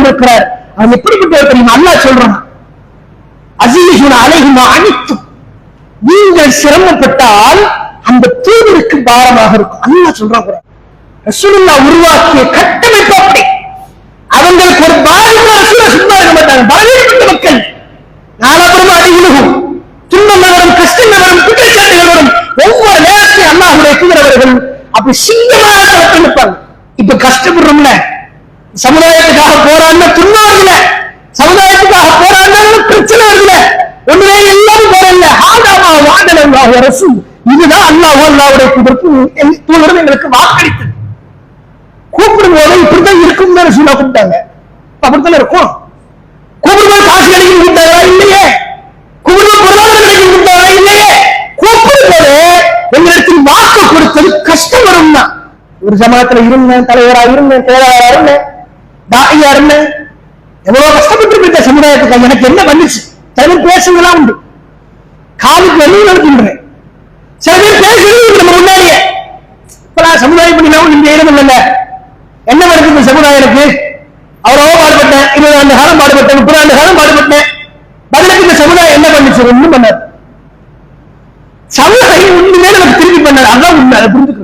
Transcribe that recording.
இருக்கிறார். அது எப்படிப்பட்ட தெரியுமா? அல்லாஹ் சொல்றான், அஸீஸுன் அலைஹிமா அனித்தும், நீங்கள் சிரமப்பட்டால் அந்த தூதருக்கு பாரமாக இருக்கும். அல்லாஹ் சொல்றாங்க. ரசூலுல்லாஹ் உருவாக்கிய கட்டமைப்பு அப்படி. அவங்களுக்கு ஒரு பாதிப்பு ரசூலுல்லாஹ் சும்மா இருக்க மாட்டாங்க. பாதிக்கப்பட்ட மக்கள் நாலாபுரமா அடி விழுகும், துன்பங்கள் வரும், கஷ்டங்கள் வரும், குற்றச்சாட்டுகள் வரும். ஒவ்வொரு நேரத்தையும் அல்லாஹ்வுடைய தூதரவர்கள் அப்படி சிங்கமாக நிற்பாங்க. இப்ப கஷ்டப்படுறோம்ல, சமுதாயத்துக்காக போராடின துன்பம் வருதுல, சமுதாயத்துக்காக போராடின பிரச்சனை வருதுல, ஒண்ணுமே எல்லாரும் போறல. ஆதாமா வாதனல்லாஹு ரசூல், இதுதான் அல்லாஹ் அல்லாஹ்வுடைய தூதரும் எங்களுக்கு வாக்களித்தது. கூப்பிடும் போது இப்படித்தான் இருக்கும் தான் ரசூலா கூப்பிட்டாங்க. அப்படித்தானே இருக்கும். கூப்பிடும்போது காசு கிடைக்கும் கூப்பிட்டாரா? இல்லையே. கூப்பிடும்போது பொருளாதாரம் கிடைக்கும் கூப்பிட்டாரா? இல்லையே. கூப்பிடும் போது எங்களுக்கு வாக்கு கொடுத்தது கஷ்டம் வரும் தான். ஒரு ஜமாத்துல இருந்தேன், தலைவரா இருந்தேன், செயலாளரா இருந்தேன், தாயா இருந்தேன், எவ்வளவு கஷ்டப்பட்டு இருக்க சமுதாயத்துக்கு. எனக்கு என்ன பண்ணிச்சு? சில பேர் பேசுங்கலாம் உண்டு, காலுக்கு வெளியே நடக்கின்றேன். சில பேர் பேசுறது நம்ம முன்னாடியே. இப்ப சமுதாயம் பண்ணினாலும் இந்த இடம் இல்லைங்க. என்ன நடக்குது சமுதாயத்துக்கு? அவ்வளவோ பாடுபட்டேன், 20 ஆண்டு காலம் பாடுபட்டேன், 30 ஆண்டு காலம் பாடுபட்டேன். பதிலுக்கு இந்த சமுதாயம் என்ன பண்ணுச்சு? ஒண்ணும் பண்ணாது. சமுதாயம் ஒண்ணுமே நமக்கு திருப்பி பண்ணாது. அதான் உண்மை. அதை புரிஞ்சுக்கணும்.